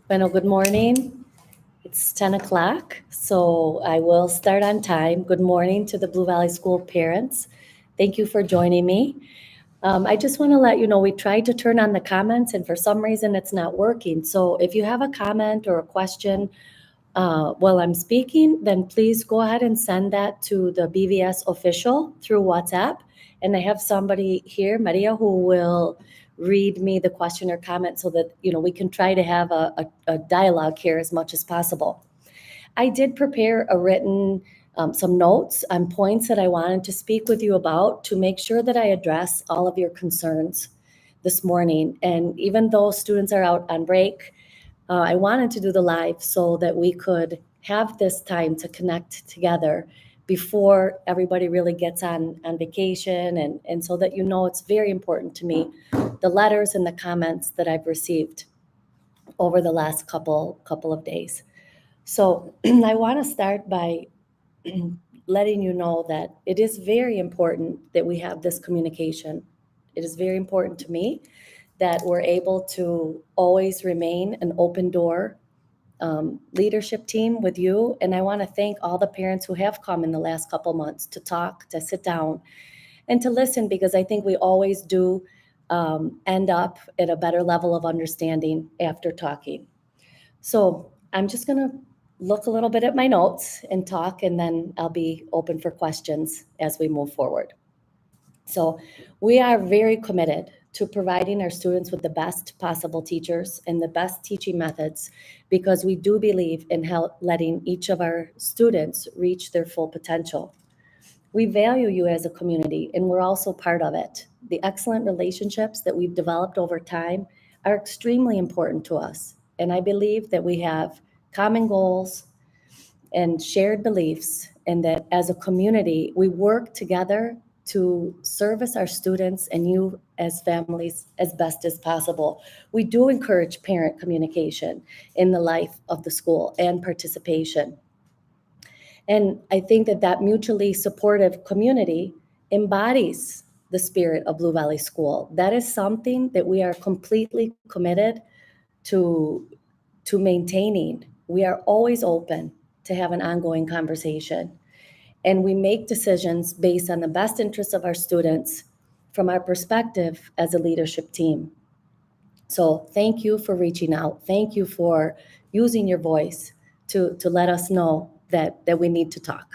Bueno, good morning. It's 10 o'clock, so I will start on time. Good morning to the Blue Valley School parents. Thank you for joining me. I just want to let you know we tried to turn on the comments, and for some reason it's not working. So if you have a comment or a question while I'm speaking, then please go ahead and send that to the BVS official through WhatsApp. And I have somebody here, Maria, who will read me the question or comment so that we can try to have a dialogue here as much as possible. I did prepare a written some notes on points that I wanted to speak with you about to make sure that I address all of your concerns this morning. And even though students are out on break, I wanted to do the live so that we could have this time to connect together before everybody really gets on vacation, and so that it's very important to me, the letters and the comments that I've received over the last couple of days. So I want to start by letting you know that it is very important that we have this communication. It is very important to me that we're able to always remain an open door leadership team with you. And I want to thank all the parents who have come in the last couple months to talk, to sit down, and to listen, because I think we always do end up at a better level of understanding after talking. So I'm just going to look a little bit at my notes and talk, and then I'll be open for questions as we move forward. So we are very committed to providing our students with the best possible teachers and the best teaching methods, because we do believe in letting each of our students reach their full potential. We value you as a community, and we're also part of it. The excellent relationships that we've developed over time are extremely important to us. And I believe that we have common goals and shared beliefs, and that as a community, we work together to service our students and you as families as best as possible. We do encourage parent communication in the life of the school and participation. And I think that that mutually supportive community embodies the spirit of Blue Valley School. That is something that we are completely committed to, to maintaining. We are always open to have an ongoing conversation. And we make decisions based on the best interests of our students from our perspective as a leadership team. So thank you for reaching out. Thank you for using your voice to let us know that we need to talk.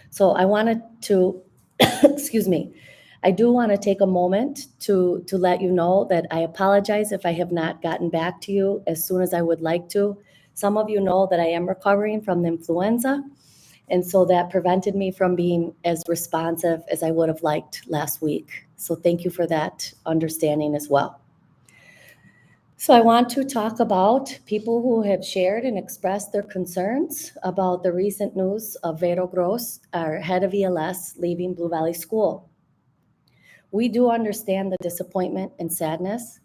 So I wanted to, excuse me, I do want to take a moment to let you know that I apologize if I have not gotten back to you as soon as I would like to. Some of you know that I am recovering from the influenza, and so that prevented me from being as responsive as I would have liked last week. So thank you for that understanding as well. So I want to talk about people who have shared and expressed their concerns about the recent news of Vero Gross, our head of ELS, leaving Blue Valley School. We do understand the disappointment and sadness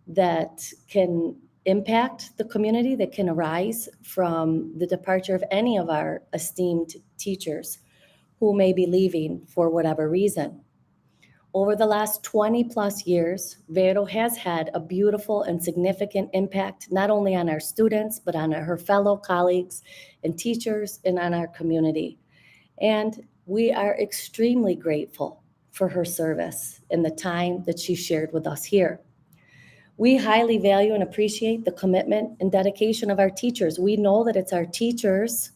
that can impact the community, that can arise from the departure of any of our esteemed teachers who may be leaving for whatever reason. Over the last 20 plus years, Vero has had a beautiful and significant impact, not only on our students, but on her fellow colleagues and teachers and on our community. And we are extremely grateful for her service and the time that she shared with us here. We highly value and appreciate the commitment and dedication of our teachers. We know that it's our teachers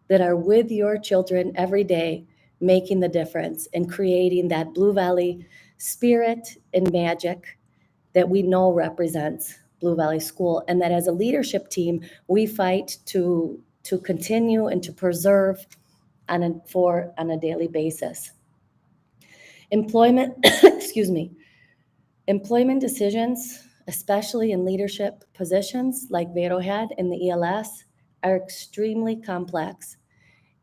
that are with your children every day, making the difference and creating that Blue Valley spirit and magic that we know represents Blue Valley School. And that as a leadership team, we fight to continue and to preserve on a daily basis. Employment, excuse me, employment decisions, especially in leadership positions like Vero had in the ELS, are extremely complex.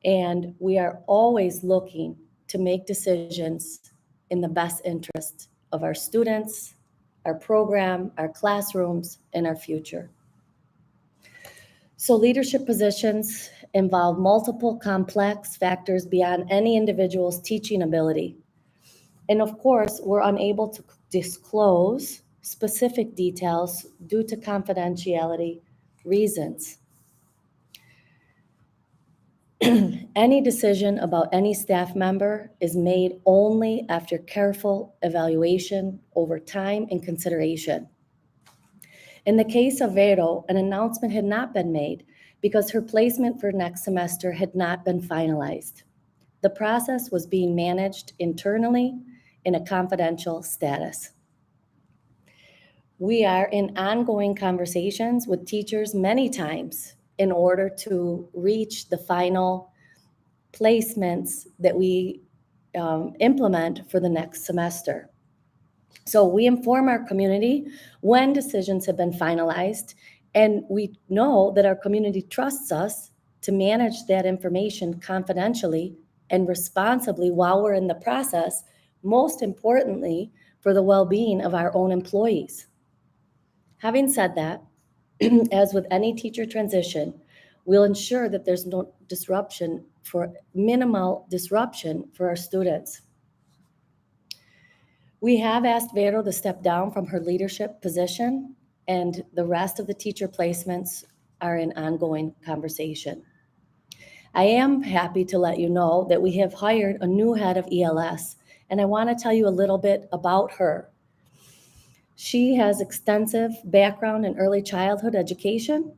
And we are always looking to make decisions in the best interest of our students, our program, our classrooms, and our future. So leadership positions involve multiple complex factors beyond any individual's teaching ability. And of course, we're unable to disclose specific details due to confidentiality reasons. Any decision about any staff member is made only after careful evaluation over time and consideration. In the case of Vero, an announcement had not been made because her placement for next semester had not been finalized. The process was being managed internally in a confidential status. We are in ongoing conversations with teachers many times in order to reach the final placements that we implement for the next semester. So we inform our community when decisions have been finalized, and we know that our community trusts us to manage that information confidentially and responsibly while we're in the process, most importantly, for the well-being of our own employees. Having said that, as with any teacher transition, we'll ensure that there's no minimal disruption for our students. We have asked Vero to step down from her leadership position, and the rest of the teacher placements are in ongoing conversation. I am happy to let you know that we have hired a new head of ELS, and I want to tell you a little bit about her. She has extensive background in early childhood education.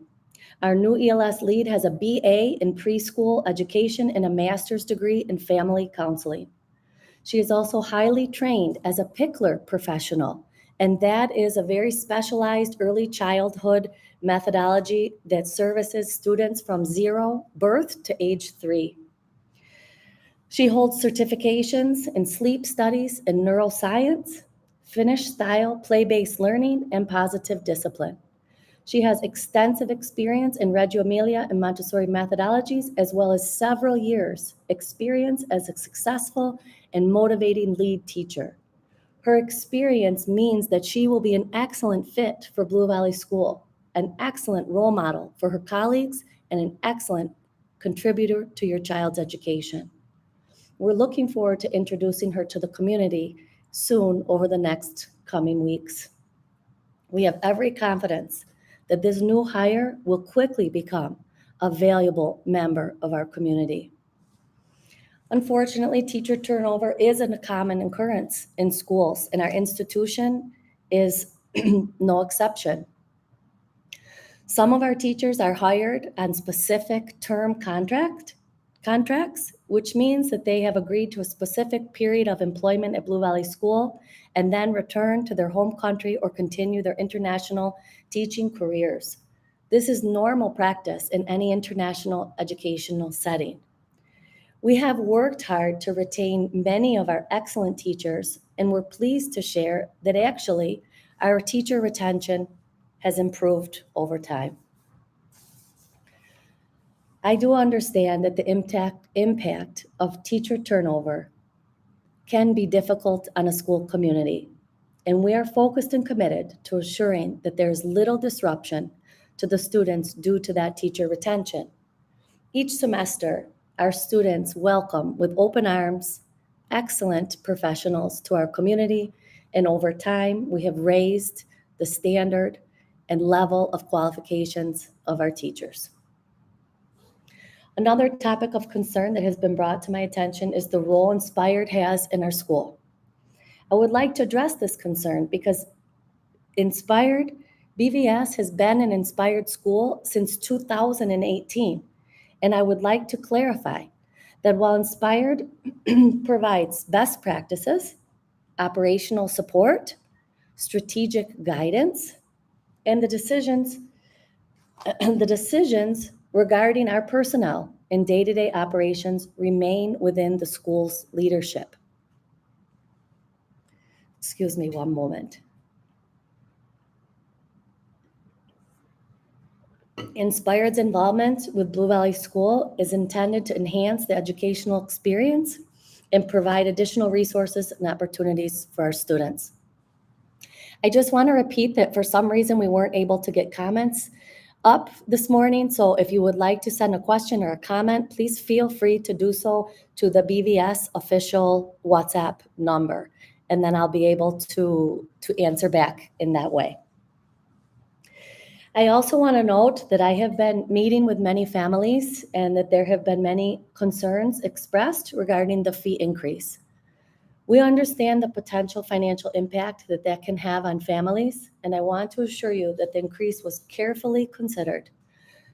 Our new ELS lead has a BA in preschool education and a master's degree in family counseling. She is also highly trained as a Pickler professional, and that is a very specialized early childhood methodology that services students from 0 birth to age 3. She holds certifications in sleep studies and neuroscience, Finnish style, play-based learning, and positive discipline. She has extensive experience in Reggio Emilia and Montessori methodologies, as well as several years' experience as a successful and motivating lead teacher. Her experience means that she will be an excellent fit for Blue Valley School, an excellent role model for her colleagues, and an excellent contributor to your child's education. We're looking forward to introducing her to the community soon over the next coming weeks. We have every confidence that this new hire will quickly become a valuable member of our community. Unfortunately, teacher turnover is a common occurrence in schools, and our institution is no exception. Some of our teachers are hired on specific term contracts, which means that they have agreed to a specific period of employment at Blue Valley School and then return to their home country or continue their international teaching careers. This is normal practice in any international educational setting. We have worked hard to retain many of our excellent teachers, and we're pleased to share that actually our teacher retention has improved over time. I do understand that the impact of teacher turnover can be difficult on a school community, and we are focused and committed to assuring that there is little disruption to the students due to that teacher retention. Each semester, our students welcome with open arms excellent professionals to our community, and over time, we have raised the standard and level of qualifications of our teachers. Another topic of concern that has been brought to my attention is the role Inspired has in our school. I would like to address this concern because Inspired, BVS has been an Inspired school since 2018. And I would like to clarify that while Inspired provides best practices, operational support, strategic guidance, and the decisions regarding our personnel and day-to-day operations remain within the school's leadership. Excuse me one moment. Inspired's involvement with Blue Valley School is intended to enhance the educational experience and provide additional resources and opportunities for our students. I just want to repeat that for some reason we weren't able to get comments up this morning, so if you would like to send a question or a comment, please feel free to do so to the BVS official WhatsApp number, and then I'll be able to answer back in that way. I also want to note that I have been meeting with many families and that there have been many concerns expressed regarding the fee increase. We understand the potential financial impact that that can have on families, and I want to assure you that the increase was carefully considered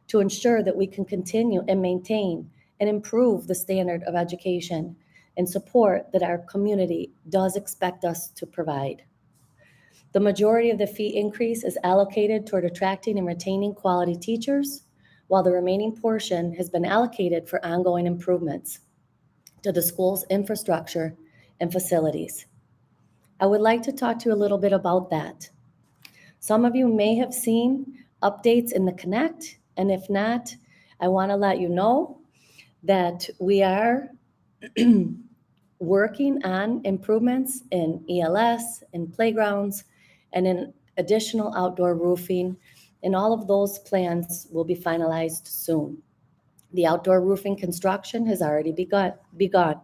to ensure that we can continue and maintain and improve the standard of education and support that our community does expect us to provide. The majority of the fee increase is allocated toward attracting and retaining quality teachers, while the remaining portion has been allocated for ongoing improvements to the school's infrastructure and facilities. I would like to talk to you a little bit about that. Some of you may have seen updates in the Connect, and if not, I want to let you know that we are working on improvements in ELS, in playgrounds, and in additional outdoor roofing, and all of those plans will be finalized soon. The outdoor roofing construction has already begun.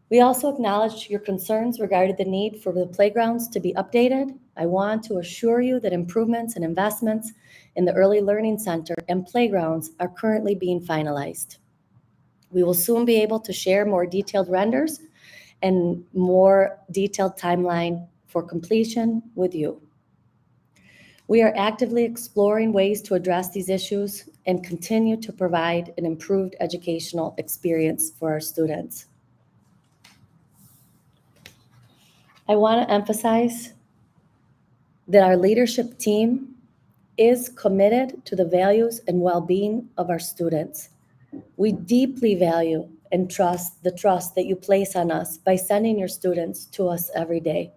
We also acknowledge your concerns regarding the need for the playgrounds to be updated. I want to assure you that improvements and investments in the Early Learning Center and playgrounds are currently being finalized. We will soon be able to share more detailed renders and more detailed timeline for completion with you. We are actively exploring ways to address these issues and continue to provide an improved educational experience for our students. I want to emphasize that our leadership team is committed to the values and well-being of our students. We deeply value and trust the trust that you place on us by sending your students to us every day.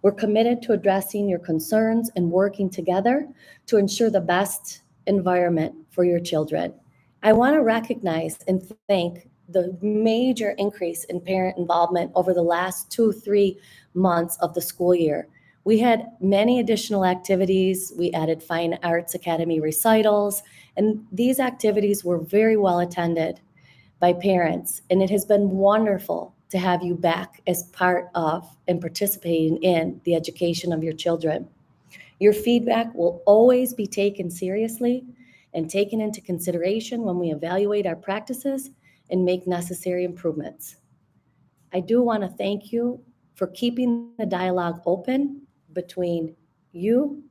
We're committed to addressing your concerns and working together to ensure the best environment for your children. I want to recognize and thank the major increase in parent involvement over the last 2, 3 months of the school year. We had many additional activities. We added Fine Arts Academy recitals, and these activities were very well attended by parents. And it has been wonderful to have you back as part of and participating in the education of your children. Your feedback will always be taken seriously and taken into consideration when we evaluate our practices and make necessary improvements. I do want to thank you for keeping the dialogue open between you.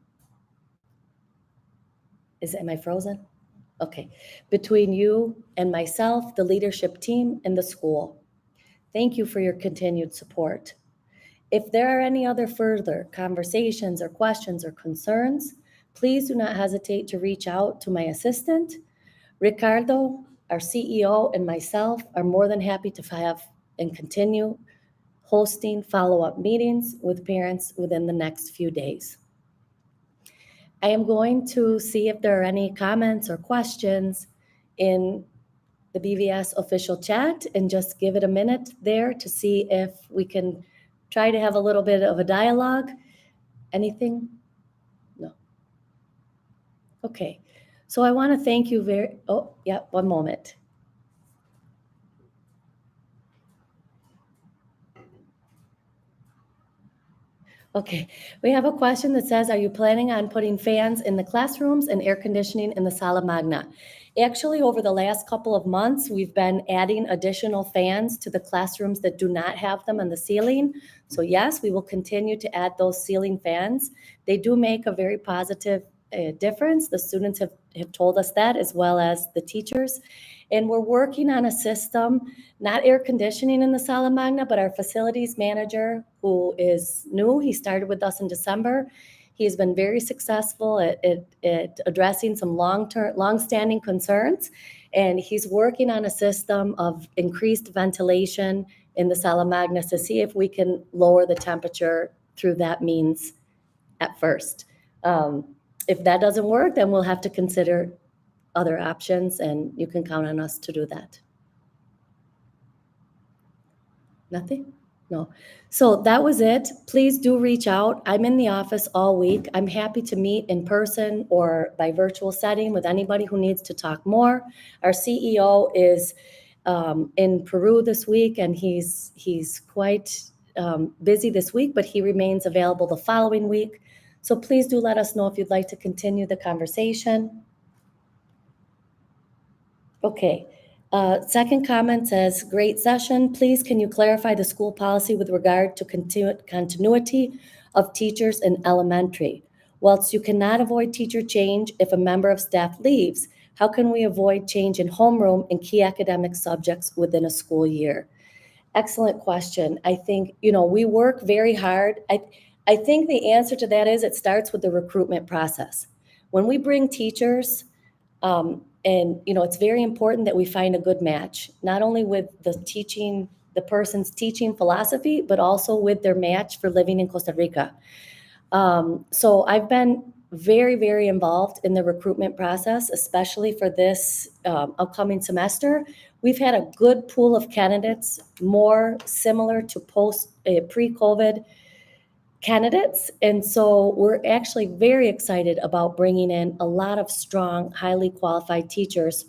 Am I frozen? Okay. Between you and myself, the leadership team, and the school. Thank you for your continued support. If there are any other further conversations or questions or concerns, please do not hesitate to reach out to my assistant. Ricardo, our CEO, and myself are more than happy to have and continue hosting follow-up meetings with parents within the next few days. I am going to see if there are any comments or questions in the BVS official chat and just give it a minute there to see if we can try to have a little bit of a dialogue. Anything? No. Okay. So I want to thank you one moment. Okay, we have a question that says, are you planning on putting fans in the classrooms and air conditioning in the sala magna? Actually, over the last couple of months, we've been adding additional fans to the classrooms that do not have them on the ceiling. So yes, we will continue to add those ceiling fans. They do make a very positive difference. The students have told us that, as well as the teachers. And we're working on a system, not air conditioning in the sala magna, but our facilities manager, who is new, he started with us in December. He's been very successful at addressing some long-standing concerns, and he's working on a system of increased ventilation in the sala magna to see if we can lower the temperature through that means at first. If that doesn't work, then we'll have to consider other options, and you can count on us to do that. Nothing? No. So that was it. Please do reach out. I'm in the office all week. I'm happy to meet in person or by virtual setting with anybody who needs to talk more. Our CEO is in Peru this week, and he's quite busy this week, but he remains available the following week. So please do let us know if you'd like to continue the conversation. Okay. Second comment says, great session. Please, can you clarify the school policy with regard to continuity of teachers in elementary? Whilst you cannot avoid teacher change if a member of staff leaves, how can we avoid change in homeroom and key academic subjects within a school year? Excellent question. I think, we work very hard. I think the answer to that is it starts with the recruitment process. When we bring teachers, and it's very important that we find a good match, not only with the person's teaching philosophy, but also with their match for living in Costa Rica. So I've been very, very involved in the recruitment process, especially for this upcoming semester. We've had a good pool of candidates, more similar to pre-COVID candidates. And so we're actually very excited about bringing in a lot of strong, highly qualified teachers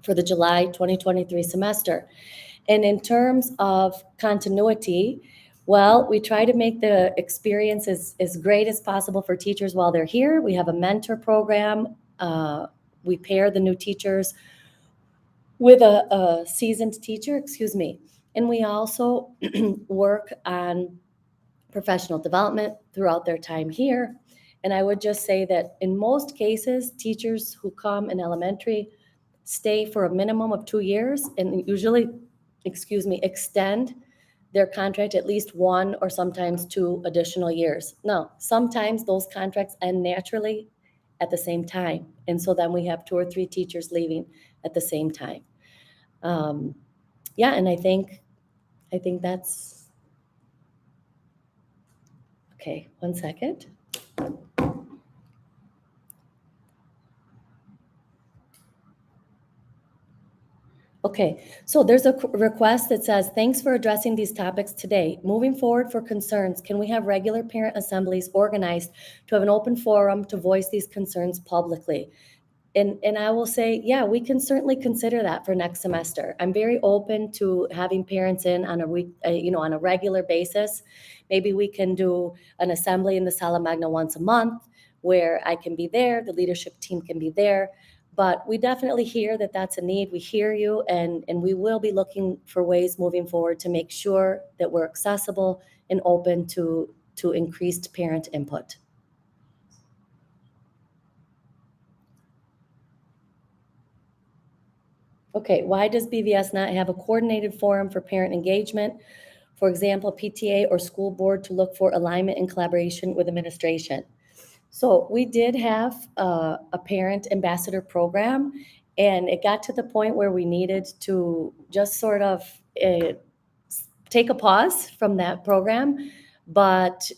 for the July 2023 semester. And in terms of continuity, well, we try to make the experience as great as possible for teachers while they're here. We have a mentor program. We pair the new teachers with a seasoned teacher, and we also work on professional development throughout their time here. And I would just say that in most cases, teachers who come in elementary stay for a minimum of 2 years and usually, extend their contract at least 1 or sometimes 2 additional years. Now, sometimes those contracts end naturally at the same time. And so then we have 2 or 3 teachers leaving at the same time. And I think that's Okay, 1 second. Okay, so there's a request that says, thanks for addressing these topics today. Moving forward for concerns, can we have regular parent assemblies organized to have an open forum to voice these concerns publicly? And I will say, yeah, we can certainly consider that for next semester. I'm very open to having parents in on a week, on a regular basis. Maybe we can do an assembly in the Sala Magna once a month where I can be there, the leadership team can be there. But we definitely hear that that's a need. We hear you, and we will be looking for ways moving forward to make sure that we're accessible and open to increased parent input. Okay, why does BVS not have a coordinated forum for parent engagement? For example, PTA or school board to look for alignment and collaboration with administration. So we did have a parent ambassador program, and it got to the point where we needed to just sort of take a pause from that program. But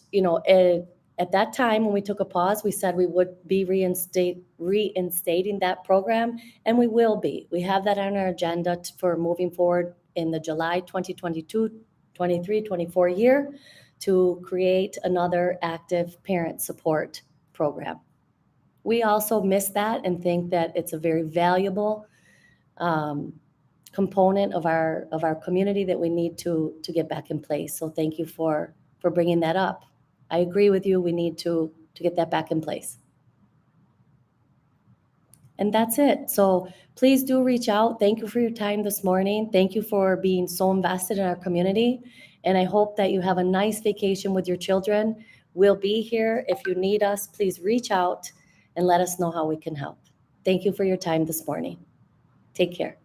at that time when we took a pause, we said we would be reinstating that program, and we will be. We have that on our agenda for moving forward in the July 2022, 23, 24 year to create another active parent support program. We also miss that and think that it's a very valuable component of our community that we need to get back in place. So thank you for bringing that up. I agree with you. We need to get that back in place. And that's it. So please do reach out. Thank you for your time this morning. Thank you for being so invested in our community. And I hope that you have a nice vacation with your children. We'll be here. If you need us, please reach out and let us know how we can help. Thank you for your time this morning. Take care.